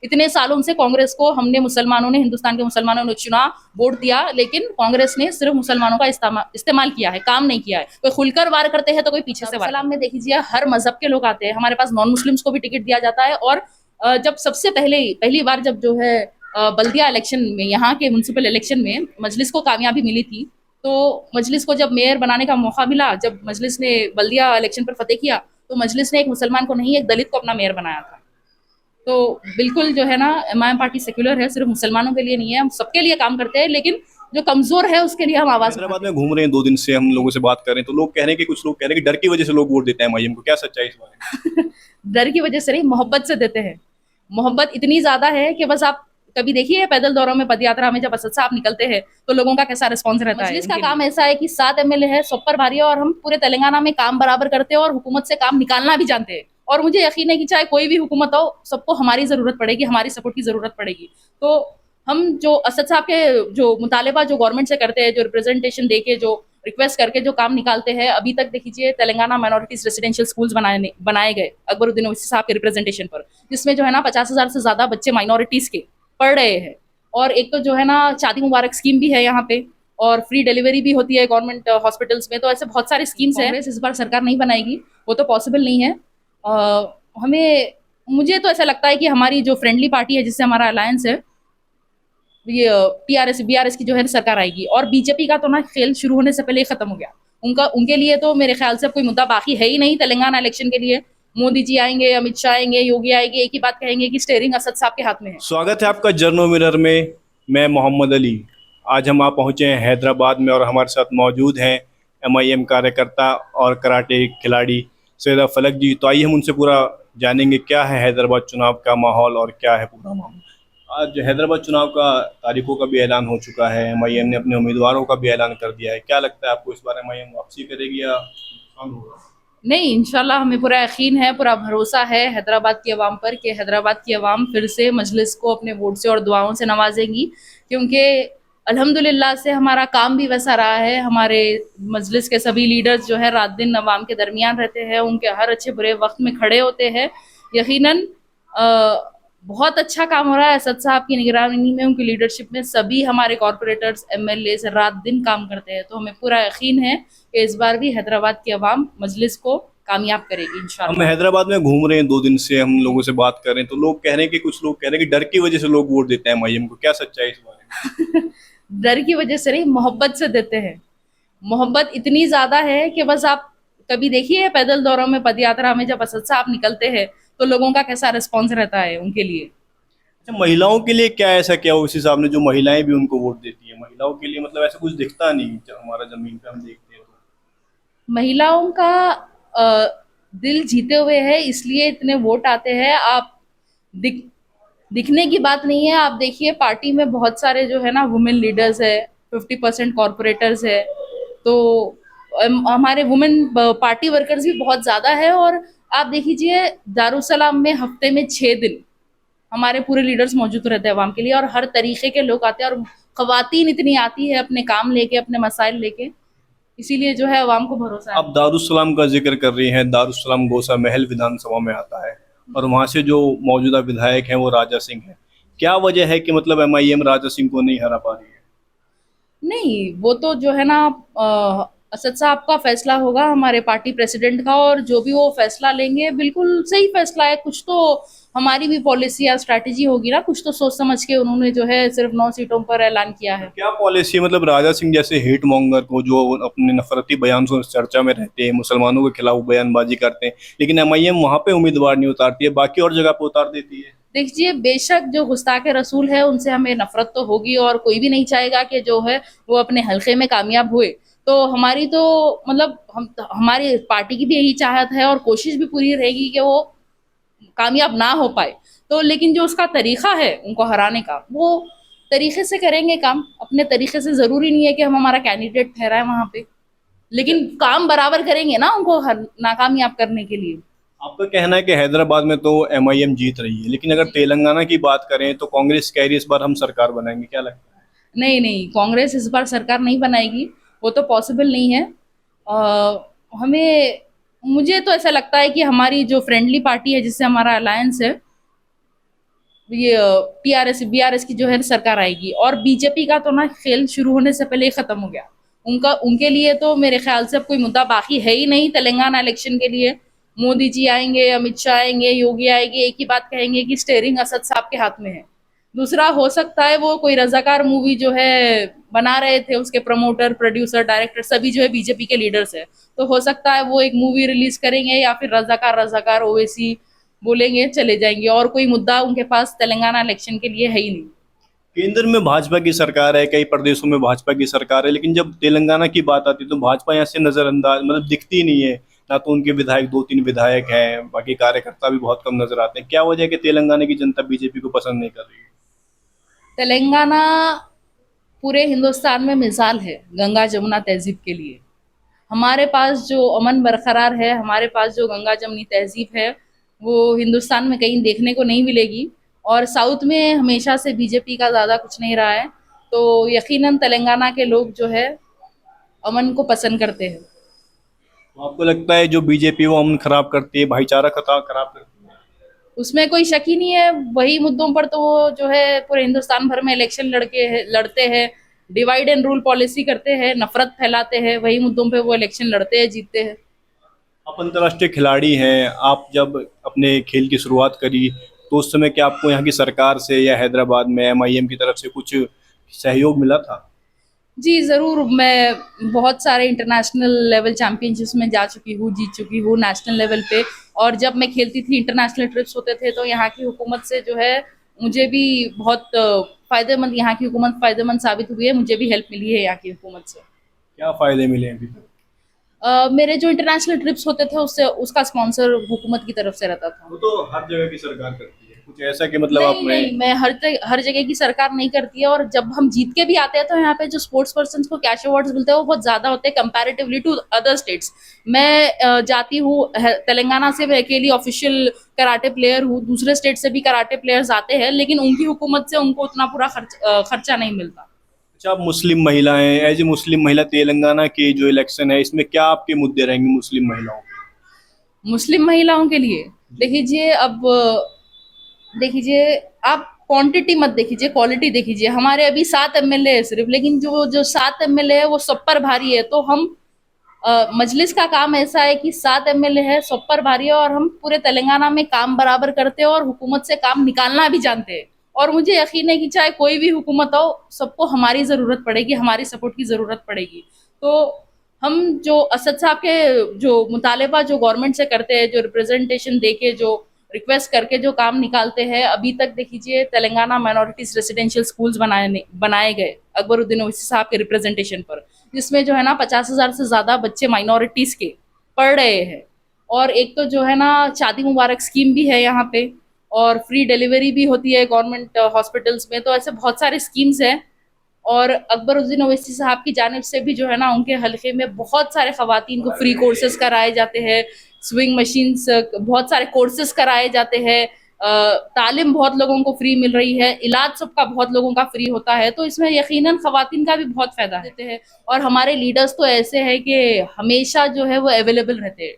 इतने सालों से कांग्रेस को हमने मुसलमानों ने, हिंदुस्तान के मुसलमानों ने चुना, वोट दिया, लेकिन कांग्रेस ने सिर्फ मुसलमानों का इस्तेमाल किया है, काम नहीं किया है। कोई खुलकर वार करते हैं तो कोई पीछे से वार। सलाम में देखिए हर मजहब के लोग आते हैं, हमारे पास नॉन मुस्लिम्स को भी टिकट दिया जाता है। और जब सबसे पहली बार जब जो है बल्दिया इलेक्शन में, यहाँ के म्युनिसिपल इलेक्शन में मजलिस को कामयाबी मिली थी, तो मजलिस को जब मेयर बनाने का मौका मिला, जब मजलिस ने बल्दिया इलेक्शन पर फतेह किया, तो मजलिस ने एक मुसलमान को नहीं, एक दलित को अपना मेयर बनाया था। तो बिल्कुल जो है ना, एमआईएम पार्टी सेक्युलर है, सिर्फ मुसलमानों के लिए नहीं है, हम सबके लिए काम करते हैं, लेकिन जो कमजोर है उसके लिए हम आवाज हैदराबाद में घूम रहे हैं 2 दिन से, हम लोगों से बात कर रहे हैं तो लोग कह रहे हैं कि कुछ लोग कह रहे हैं कि डर की वजह से लोग वोट देते हैं एमआईएम को, क्या सच्चाई इस बारे में? डर की वजह से नहीं, मोहब्बत से देते हैं। मोहब्बत इतनी ज्यादा है कि बस आप कभी देखिए पैदल दौरों में, पद यात्रा में जब असद साहब निकलते हैं तो लोगों का कैसा रिस्पॉन्स रहता है। इसका काम ऐसा है कि 7 एमएलए है, सब पर भारी है, और हम पूरे तेलंगाना में काम बराबर करते हैं और हुकूमत से काम निकालना भी जानते हैं। और मुझे यकीन है कि चाहे कोई भी हुकूमत हो, सबको हमारी जरूरत पड़ेगी, हमारी सपोर्ट की जरूरत पड़ेगी। तो हम जो असद साहब के जो मुतालबा जो गवर्नमेंट से करते हैं, जो रिप्रेजेंटेशन देके, जो रिक्वेस्ट करके जो काम निकालते हैं, अभी तक देखिए तेलंगाना माइनॉरिटीज रेसिडेंशियल स्कूल्स बनाए गए अकबरुद्दीन ओवैसी साहब के रिप्रेजेंटेशन पर, जिसमें जो है ना 50,000 से ज्यादा बच्चे माइनॉरिटीज के पढ़ रहे हैं। और एक तो जो है ना शादी मुबारक स्कीम भी है यहाँ पे, और फ्री डिलीवरी भी होती है गवर्नमेंट हॉस्पिटल्स में। तो ऐसे बहुत सारी स्कीम्स हैं। इस बार सरकार नहीं बनाएगी, वो तो पॉसिबल नहीं है। हमें मुझे तो ऐसा लगता है कि हमारी जो फ्रेंडली पार्टी है, जिससे हमारा अलायंस है, ये टीआरएस बीआरएस की जो है सरकार आएगी। और बीजेपी का तो ना खेल शुरू होने से पहले ही खत्म हो गया। उनके लिए तो मेरे ख्याल से कोई मुद्दा बाकी है ही नहीं तेलंगाना इलेक्शन के लिए। मोदी जी आएंगे, अमित शाह आएंगे, योगी आएंगे, एक ही बात कहेंगे कि स्टेयरिंग असद साहब के हाथ में है। स्वागत है आपका जर्नो मिरर में। मैं मोहम्मद अली। आज हम आप पहुंचे हैं हैदराबाद में और हमारे साथ मौजूद हैं एमआईएम कार्यकर्ता और कराटे खिलाड़ी सैयदा फलक जी। तो आइए हम उनसे पूरा जानेंगे क्या है हैदराबाद चुनाव का माहौल और क्या है पूरा मामला। आज हैदराबाद चुनाव का तारीखों का भी ऐलान हो चुका है, एमआईएम ने अपने उम्मीदवारों का भी ऐलान कर दिया है। क्या लगता है आपको, इस बार एमआईएम वापसी करेगी या नुकसान होगा? नहीं, इंशाल्लाह हमें पूरा यकीन है, पूरा भरोसा है हैदराबाद की आवाम पर कि हैदराबाद की आवाम फिर से मजलिस को अपने वोट से और दुआओं से नवाजेंगी। क्योंकि अल्हम्दुलिल्लाह से हमारा काम भी वैसा रहा है। हमारे मजलिस के सभी लीडर्स जो है रात दिन आवाम के दरमियान रहते हैं, उनके हर अच्छे बुरे वक्त में खड़े होते हैं। यकीनन बहुत अच्छा काम हो रहा है असद साहब की निगरानी में, उनकी लीडरशिप में। सभी हमारे कॉरपोरेटर्स एमएलए रात दिन काम करते हैं। तो हमें पूरा यकीन है कि इस बार भी हैदराबाद की आवाम मजलिस को कामयाब करेगी हम इंशाल्लाह। हैदराबाद में घूम रहे हैं 2 दिन से, हम लोगों से बात कर रहे हैं तो लोग कह रहे हैं कि कुछ लोग कह रहे हैं कि डर की वजह से लोग वोट देते हैं एमआईएम को, क्या सच्चाई इस बारे में? डर की वजह से नहीं, मोहब्बत से देते हैं। मोहब्बत इतनी ज्यादा है कि बस आप कभी देखिए पैदल दौरों में, पद यात्रा में जब असद साहब निकलते हैं तो लोगों का कैसा रिस्पॉन्स रहता है उनके लिए। अच्छा, महिलाओं के लिए क्या ऐसा क्या उस हिसाब ने जो महिलाएं भी उनको वोट देती है, महिलाओं के लिए मतलब ऐसा कुछ दिखता नहीं जब हमारा जमीन पे हम देखते हैं महिलाओं का दिल जीते हुए है, इसलिए इतने वोट आते हैं। आप दिख दिखने की बात नहीं है। आप देखिए पार्टी में बहुत सारे जो है ना वुमेन लीडर्स है, 50% कॉरपोरेटर्स है। तो हमारे वुमेन पार्टी वर्कर्स भी बहुत ज्यादा है। और आप देख लीजिए दारुसलाम में हफ्ते में 6 दिन हमारे पूरे लीडर्स मौजूद रहते हैं अवाम के लिए, और हर तरीके के लोग आते हैं। और खवातीन इतनी आती है अपने काम लेके, अपने मसाइल लेके, इसीलिए जो है अवाम को भरोसा है। आप दारुसलाम का जिक्र कर रही हैं। दारुसलाम गोसा महल विधानसभा में आता है और वहाँ से जो मौजूदा विधायक हैं वो राजा सिंह हैं। क्या वजह है कि मतलब एमआईएम राजा सिंह को नहीं हरा पा रही है? नहीं, वो तो जो है ना असद साहब का फैसला होगा, हमारे पार्टी प्रेसिडेंट का, और जो भी वो फैसला लेंगे बिल्कुल सही फैसला है। कुछ तो हमारी भी पॉलिसी या स्ट्रैटेजी होगी ना, कुछ तो सोच समझ के उन्होंने जो है सिर्फ 9 सीटों पर ऐलान किया है। क्या पॉलिसी है, मतलब राजा सिंह जैसे हेट मॉन्गर को जो अपने नफरती बयान से चर्चा में रहते हैं, मुसलमानों के खिलाफ बयानबाजी करते हैं, लेकिन एमआईएम वहां पे उम्मीदवार नहीं उतारती है, बाकी और जगह पे उतार देती है। देखिए बेशक जो गुस्ताखे रसूल है उनसे हमें नफरत तो होगी, और कोई भी नहीं चाहेगा कि जो है वो अपने हल्के में कामयाब हुए। तो हमारी तो मतलब हमारी पार्टी की भी यही चाहत है, और कोशिश भी पूरी रहेगी कि वो कामयाब ना हो पाए। तो लेकिन जो उसका तरीका है उनको हराने का, वो तरीके से करेंगे काम अपने तरीके से। जरूरी नहीं है कि हम हमारा कैंडिडेट ठहराए वहां पे, लेकिन काम बराबर करेंगे ना उनको नाकामयाब करने के लिए। आपका कहना है कि हैदराबाद में तो एमआईएम जीत रही है, लेकिन अगर तेलंगाना की बात करें तो कांग्रेस कह रही है इस बार हम सरकार बनाएंगे, क्या लगता है? नहीं नहीं, कांग्रेस इस बार सरकार नहीं बनाएगी, वो तो पॉसिबल नहीं है। हमें मुझे तो ऐसा लगता है कि हमारी जो फ्रेंडली पार्टी है, जिससे हमारा अलायंस है, ये टीआरएस बीआरएस की जो है सरकार आएगी, और बीजेपी का तो ना खेल शुरू होने से पहले ही खत्म हो गया। उनके लिए तो मेरे ख्याल से अब कोई मुद्दा बाकी है ही नहीं तेलंगाना इलेक्शन के लिए। मोदी जी आएंगे, अमित शाह आएंगे, योगी आएंगे, एक ही बात कहेंगे कि स्टेयरिंग असद साहब के हाथ में है। दूसरा, हो सकता है वो कोई रजाकार मूवी जो है बना रहे थे, उसके प्रमोटर, प्रोड्यूसर, डायरेक्टर सभी जो है बीजेपी के लीडर्स है, तो हो सकता है वो एक मूवी रिलीज करेंगे या फिर रजाकार रजाकार ओवैसी बोलेंगे, चले जाएंगे, और कोई मुद्दा उनके पास तेलंगाना इलेक्शन के लिए है ही नहीं। केंद्र में भाजपा की सरकार है, कई प्रदेशों में भाजपा की सरकार है, लेकिन जब तेलंगाना की बात आती है तो भाजपा यहाँ से नजरअंदाज, मतलब दिखती नहीं है। ना तो उनके विधायक, दो तीन विधायक हैं, बाकी कार्यकर्ता भी बहुत कम नजर आते हैं। क्या वजह है कि तेलंगाना की जनता बीजेपी को पसंद नहीं कर रही है? तेलंगाना पूरे हिंदुस्तान में मिसाल है गंगा जमुना तहजीब के लिए। हमारे पास जो अमन बरकरार है, हमारे पास जो गंगा जमनी तहजीब है, वो हिंदुस्तान में कहीं देखने को नहीं मिलेगी। और साउथ में हमेशा से बीजेपी का ज़्यादा कुछ नहीं रहा है, तो यकीनन तेलंगाना के लोग जो है अमन को पसंद करते हैं। तो आपको लगता है जो बीजेपी वो अमन खराब करती है, भाईचारा खराब करती है? उसमें कोई शक ही नहीं है। वही मुद्दों पर तो वो जो है पूरे हिंदुस्तान भर में इलेक्शन लड़ते हैं, डिवाइड एंड रूल पॉलिसी करते हैं, नफरत फैलाते हैं, वही मुद्दों पे वो इलेक्शन लड़ते हैं, जीतते हैं। आप अंतर्राष्ट्रीय खिलाड़ी हैं, आप जब अपने खेल की शुरुआत करी तो उस समय क्या आपको यहाँ की सरकार से या हैदराबाद में एमआईएम की तरफ से कुछ सहयोग मिला था? जी ज़रूर, मैं बहुत सारे इंटरनेशनल लेवल चैंपियनशिप्स में जा चुकी हूँ, जीत चुकी हूँ नेशनल लेवल पे। और जब मैं खेलती थी, इंटरनेशनल ट्रिप्स होते थे, तो यहाँ की हुकूमत से जो है मुझे भी बहुत फ़ायदेमंद, यहाँ की हुकूमत फ़ायदेमंद साबित हुई है, मुझे भी हेल्प मिली है यहाँ की हुकूमत से। क्या फायदे मिले अभी तक? मेरे जो इंटरनेशनल ट्रिप्स होते थे उससे उसका स्पॉन्सर हुकूमत की तरफ से रहता था। वो तो हर जगह की सरकार करती है, कुछ ऐसा कि मतलब नहीं आपने। नहीं, मैं हर जगह की सरकार नहीं करती है। और जब हम जीत के भी आते हैं तो यहाँ पे जो स्पोर्ट्स पर्सन को कैश अवार्ड्स मिलते हैं वो बहुत ज्यादा होते हैं कंपैरेटिवली टू अदर स्टेट्स। मैं जाती हूँ तेलंगाना से, मैं अकेली ऑफिशियल कराटे प्लेयर हूँ, दूसरे स्टेट से भी कराटे प्लेयर्स आते हैं, लेकिन उनकी हुकूमत से उनको उतना पूरा खर्चा नहीं मिलता। अच्छा, आप मुस्लिम महिला हैं, एज ए मुस्लिम महिला तेलंगाना की जो इलेक्शन है इसमें क्या आपके मुद्दे रहेंगे मुस्लिम महिलाओं के? मुस्लिम महिलाओं के लिए देखिए, आप क्वांटिटी मत देखिए, क्वालिटी देखिए। हमारे अभी 7 एमएलए है सिर्फ, लेकिन जो जो 7 एमएलए है वो सब पर भारी है। तो हम मजलिस का काम ऐसा है कि 7 एमएलए है, सब पर भारी है, और हम पूरे तेलंगाना में काम बराबर करते हैं और हुकूमत से काम निकालना भी जानते हैं। और मुझे यकीन है कि चाहे कोई भी हुकूमत हो, सबको हमारी ज़रूरत पड़ेगी, हमारी सपोर्ट की ज़रूरत पड़ेगी। तो हम जो असद साहब के जो मुतालबा जो गवर्नमेंट से करते हैं, जो रिप्रेजेंटेशन देके, जो रिक्वेस्ट करके जो काम निकालते हैं, अभी तक देखिए तेलंगाना माइनॉरिटीज रेसिडेंशियल स्कूल्स बनाए गए अकबरुद्दीन ओवैसी साहब के रिप्रेजेंटेशन पर, जिसमें जो है ना 50,000 से ज़्यादा बच्चे माइनॉरिटीज़ के पढ़ रहे हैं। और एक तो जो है ना शादी मुबारक स्कीम भी है यहाँ पे, और फ्री डिलीवरी भी होती है गवर्नमेंट हॉस्पिटल्स में। तो ऐसे बहुत सारे स्कीम्स हैं। और अकबरुद्दीन ओवैसी साहब की जानिब से भी जो है ना उनके हल्के में बहुत सारे खवातीन को फ्री कोर्सेज कराए जाते हैं, स्विंग मशीन्स, बहुत सारे कोर्सेज कराए जाते हैं, तालीम बहुत लोगों को फ्री मिल रही है, इलाज सबका बहुत लोगों का फ्री होता है। तो इसमें यकीनन खवातीन का भी बहुत फ़ायदा देते हैं। और हमारे लीडर्स तो ऐसे हैं कि हमेशा जो है वो अवेलेबल रहते हैं।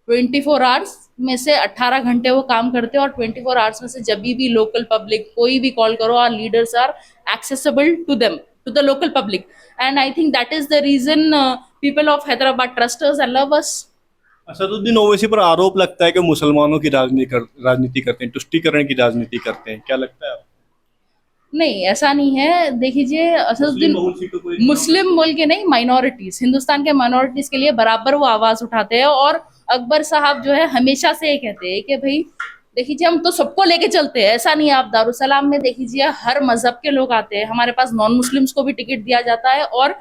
24 आवर्स में से 18 घंटे वो काम करते हैं, और 24 आवर्स में से जब भी लोकल पब्लिक कोई भी कॉल करो, our leaders are accessible to them, to the local public. And I think that is the reason people of Hyderabad trust us and love us. Asaduddin Owaisi पर आरोप लगता है कि मुसलमानों की राजनीति करते हैं, तुष्टीकरण की राजनीति करते हैं, क्या लगता है आपको? नहीं, ऐसा नहीं है। देखिए, असदुद्दीन मुस्लिम बोल के नहीं, माइनॉरिटीज, हिंदुस्तान के माइनॉरिटीज के लिए बराबर वो आवाज उठाते हैं। और अकबर साहब जो है हमेशा से ये कहते हैं कि भाई देखिए, हम तो सबको लेके चलते हैं। ऐसा नहीं है, आप दारुसलाम में देखिए हर मजहब के लोग आते हैं, हमारे पास नॉन मुस्लिम्स को भी टिकट दिया जाता है। और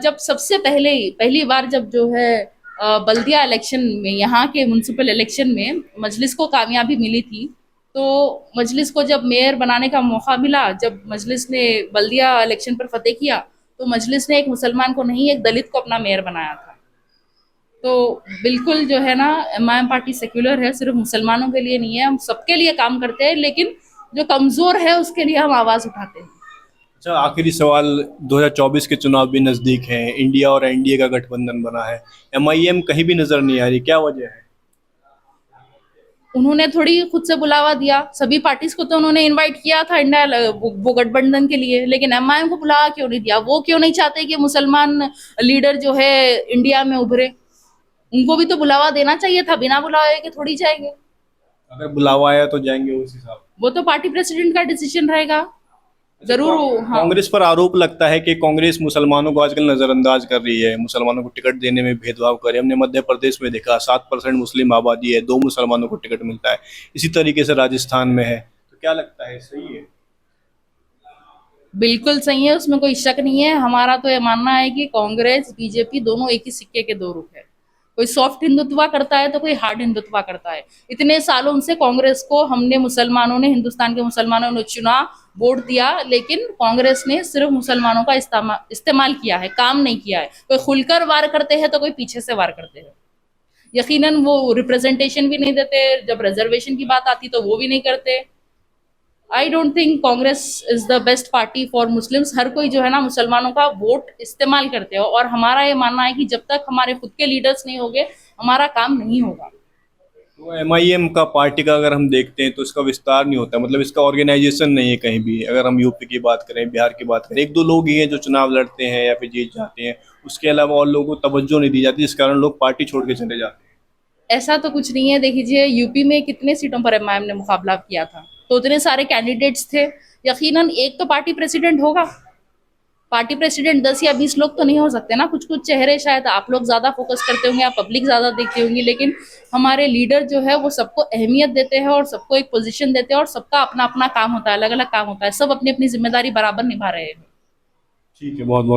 जब सबसे पहली बार जब जो है बल्दिया इलेक्शन में, यहाँ के म्यूनसिपल इलेक्शन में मजलिस को कामयाबी मिली थी, तो मजलिस को जब मेयर बनाने का मौका मिला, जब मजलिस ने बल्दिया इलेक्शन पर फतेह किया, तो मजलिस ने एक मुसलमान को नहीं, एक दलित को अपना मेयर बनाया था। तो बिल्कुल जो है ना, एमआईएम पार्टी सेक्युलर है, सिर्फ मुसलमानों के लिए नहीं है, हम सबके लिए काम करते हैं, लेकिन जो कमज़ोर है उसके लिए हम आवाज़ उठाते हैं। अच्छा, आखिरी सवाल, 2024 के चुनाव भी नज़दीक हैं, इंडिया और एनडीए का गठबंधन बना है, एमआईएम कहीं भी नज़र नहीं आ रही, क्या वजह है? उन्होंने थोड़ी खुद से बुलावा दिया, सभी पार्टीज को तो उन्होंने इनवाइट किया था इंडिया वो गठबंधन के लिए, लेकिन एमआईएम को बुलावा क्यों नहीं दिया? वो क्यों नहीं चाहते कि मुसलमान लीडर जो है इंडिया में उभरे? उनको भी तो बुलावा देना चाहिए था, बिना बुलावे के थोड़ी जाएंगे। अगर बुलावा आया तो जाएंगे उस हिसाब से। वो तो पार्टी प्रेसिडेंट का डिसीजन रहेगा। जरूर। हाँ, कांग्रेस पर आरोप लगता है कि कांग्रेस मुसलमानों को आजकल नजरअंदाज कर रही है, मुसलमानों को टिकट देने में भेदभाव कर रही है। हमने मध्य प्रदेश में देखा 7% मुस्लिम आबादी है, 2 मुसलमानों को टिकट मिलता है। इसी तरीके से राजस्थान में है। तो क्या लगता है, सही है? बिल्कुल सही है, उसमें कोई शक नहीं है। हमारा तो ये मानना है कि कांग्रेस बीजेपी दोनों एक ही सिक्के के दो रुख है। कोई सॉफ्ट हिंदुत्व करता है तो कोई हार्ड हिंदुत्व करता है। इतने सालों से कांग्रेस को हमने मुसलमानों ने, हिंदुस्तान के मुसलमानों ने चुना, वोट दिया, लेकिन कांग्रेस ने सिर्फ मुसलमानों का इस्तेमाल किया है, काम नहीं किया है। कोई खुलकर वार करते हैं तो कोई पीछे से वार करते हैं। यकीनन वो रिप्रेजेंटेशन भी नहीं देते, जब रिजर्वेशन की बात आती तो वो भी नहीं करते। I don't think Congress is the best party for Muslims. हर कोई जो है ना मुसलमानों का वोट इस्तेमाल करते हो, और हमारा ये मानना है कि जब तक हमारे खुद के लीडर्स नहीं होंगे हमारा काम नहीं होगा। तो एमआईएम का पार्टी का अगर हम देखते हैं तो इसका विस्तार नहीं होता, मतलब इसका ऑर्गेनाइजेशन नहीं है कहीं भी। अगर हम यूपी की बात करें, बिहार की बात करें, 1-2 लोग ही हैं जो चुनाव लड़ते हैं या फिर जीत जाते हैं। उसके अलावा और लोगों को तवज्जो नहीं दी जाती, जिस कारण लोग पार्टी छोड़ के चले जाते हैं। ऐसा तो कुछ नहीं है। देखिए, यूपी में कितने सीटों पर एमआईएम ने मुकाबला किया था, तो उतने सारे कैंडिडेट्स थे। यकीनन एक तो पार्टी प्रेसिडेंट होगा। पार्टी प्रेसिडेंट 10 या 20 लोग तो नहीं हो सकते ना। कुछ कुछ चेहरे शायद आप लोग ज्यादा फोकस करते होंगे, आप पब्लिक ज्यादा देखते होंगे, लेकिन हमारे लीडर जो है वो सबको अहमियत देते हैं और सबको एक पोजीशन देते हैं, और सबका अपना अपना काम होता है, अलग अलग काम होता है। सब अपनी अपनी जिम्मेदारी बराबर निभा रहे हैं। ठीक है, बहुत बहुत